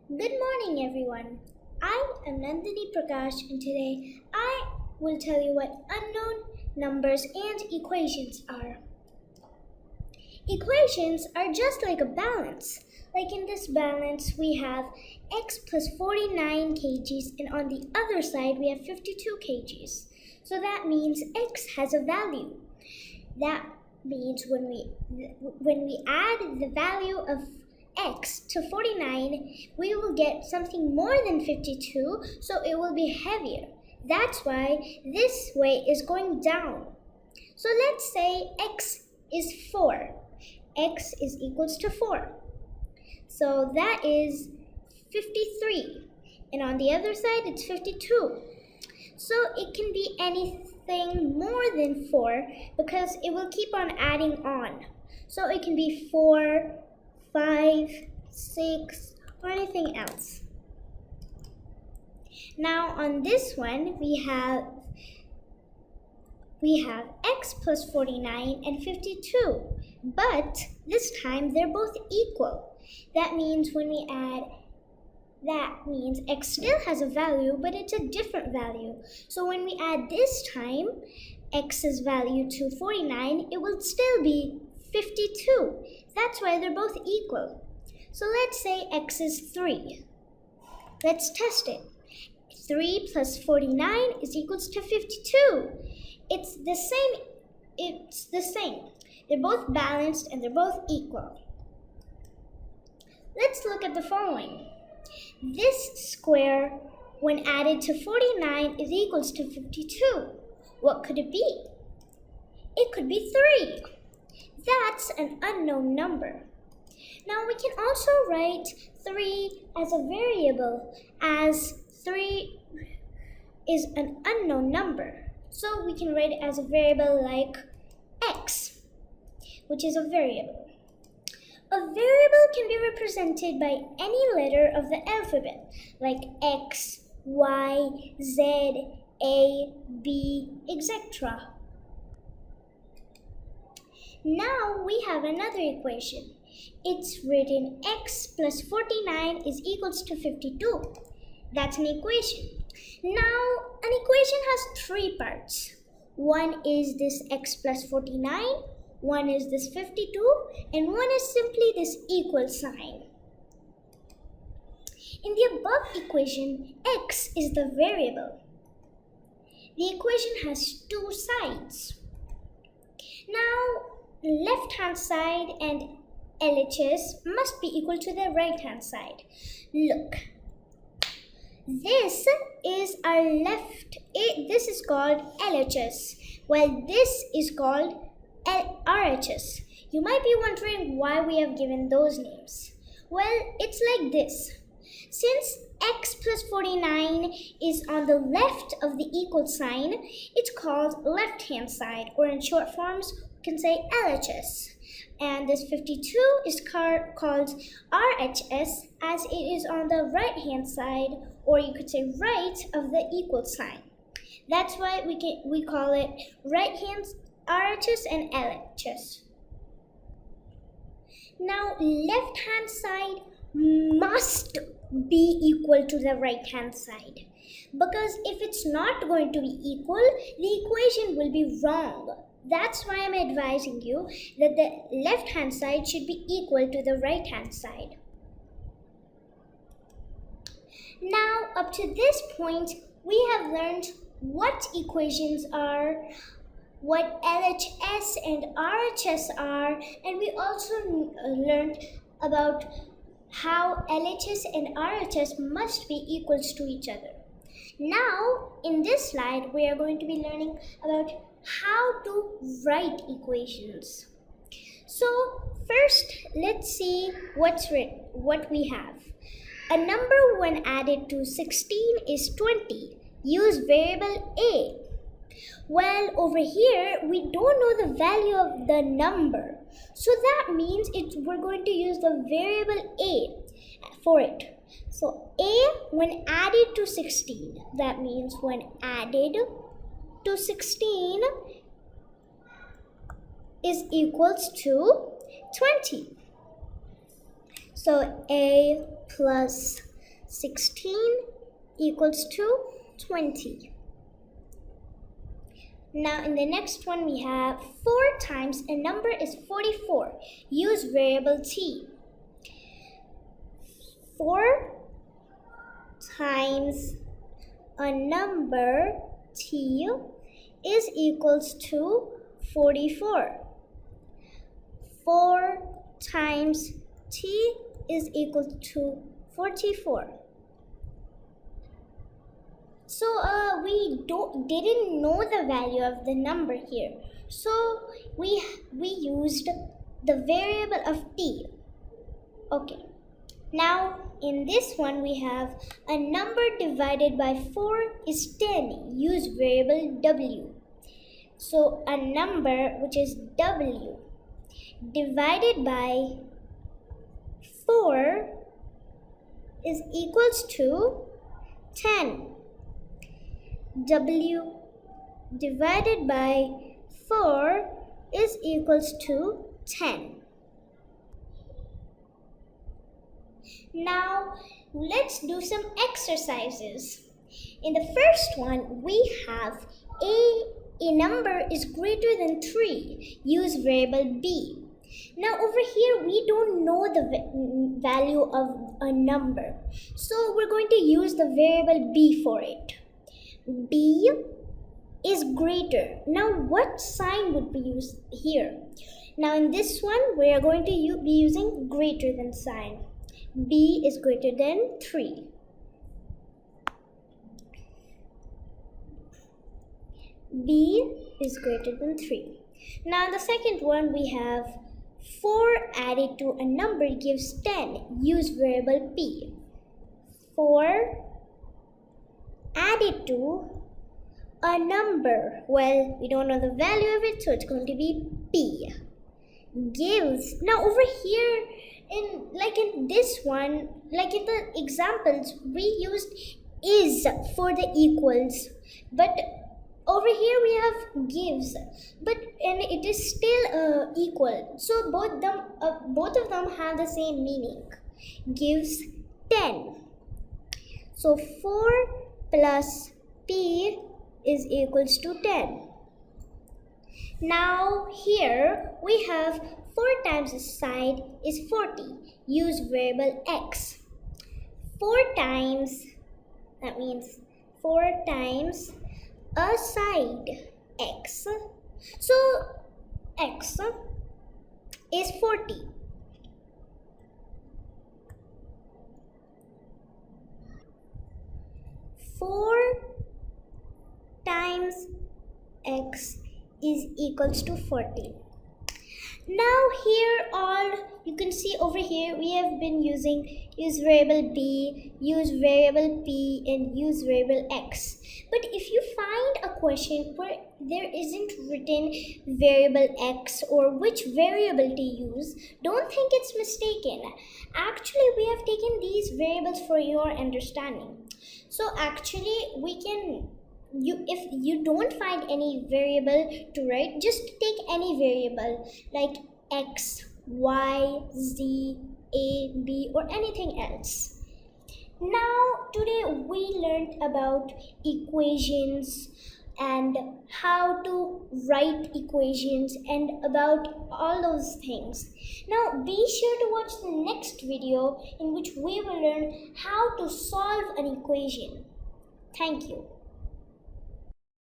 Good morning, everyone. I am Nandini Prakash, and today I will tell you what unknown numbers and equations are. Equations are just like a balance. Like in this balance, we have x plus 49 kgs, and on the other side, we have 52 kgs. So that means x has a value. That means when we add the value of x to 49, we will get something more than 52, so it will be heavier. That's why this weight is going down. So let's say x is 4. X is equals to 4. So that is 53. And on the other side, it's 52. So it can be anything more than 4 because it will keep on adding on. So it can be 4, 5, 6, or anything else. Now on this one, we have x plus 49 and 52. But this time they're both equal. That means x still has a value, but it's a different value. So when we add this time x's value to 49, it will still be 52. That's why they're both equal. So let's say x is 3. Let's test it. 3 plus 49 is equals to 52. It's the same. They're both balanced and they're both equal. Let's look at the following. This square, when added to 49, is equals to 52. What could it be? It could be 3. That's an unknown number. Now we can also write 3 as a variable, as 3 is an unknown number. So we can write it as a variable like x, which is a variable. A variable can be represented by any letter of the alphabet, like X, Y, Z, A, B, etc. Now we have another equation. It's written x plus 49 is equals to 52. That's an equation. Now, an equation has 3 parts. One is this x plus 49, one is this 52, and one is simply this equal sign. In the above equation, x is the variable. The equation has 2 sides. Now, left-hand side and LHS must be equal to the right-hand side. Look, this is this is called LHS, while this is called RHS. You might be wondering why we have given those names. Well, it's like this. Since x plus 49 is on the left of the equal sign, it's called left-hand side, or in short forms, we can say LHS. And this 52 is called RHS, as it is on the right-hand side, or you could say right of the equal sign. That's why we call it right-hand RHS and LHS. Now, left-hand side must be equal to the right-hand side, because if it's not going to be equal, the equation will be wrong. That's why I'm advising you that the left-hand side should be equal to the right-hand side. Now, up to this point, we have learned what equations are, what LHS and RHS are, and we also learned about how LHS and RHS must be equals to each other. Now, in this slide, we are going to be learning about how to write equations. So, first, let's see what we have. A number when added to 16 is 20. Use variable A. Well, over here, we don't know the value of the number. So that means we're going to use the variable A for it. So A when added to 16, that means when added to 16 is equals to 20. So A plus 16 equals to 20. Now in the next one we have 4 times a number is 44. Use variable t. 4 times a number t is equals to 44. 4 times t is equal to 44. So we didn't know the value of the number here. So we used the variable of t. Okay. Now in this one we have a number divided by 4 is 10. Use variable w. So a number which is w divided by 4 is equals to 10. W divided by 4 is equals to 10. Now let's do some exercises. In the first one we have a number is greater than 3. Use variable b. Now over here we don't know the value of a number. So we're going to use the variable b for it. B is greater. Now what sign would be used here? Now in this one we are going to be using greater than sign. B is greater than 3. B is greater than 3. Now the second one we have 4 added to a number gives 10. Use variable p. 4 added to a number, well, we don't know the value of it, so it's going to be p, gives. Now over here in this one, like in the examples, we used is for the equals, but over here we have gives, and it is still equal, so both of them have the same meaning. Gives 10. So 4 plus p is equals to 10. Now here we have 4 times a side is 40. Use variable x. 4 times, that means 4 times a side x. So x is 40. Four times x is equals to 40. Now here all you can see over here we have been using use variable b, use variable p, and use variable x. But if you find a question where there isn't written variable x or which variable to use, don't think it's mistaken. Actually we have taken these variables for your understanding. So actually we can, if you don't find any variable to write, just take any variable like x, y, z, a, b, or anything else. Now today we learned about equations and how to write equations and about all those things. Now be sure to watch the next video in which we will learn how to solve an equation. Thank you.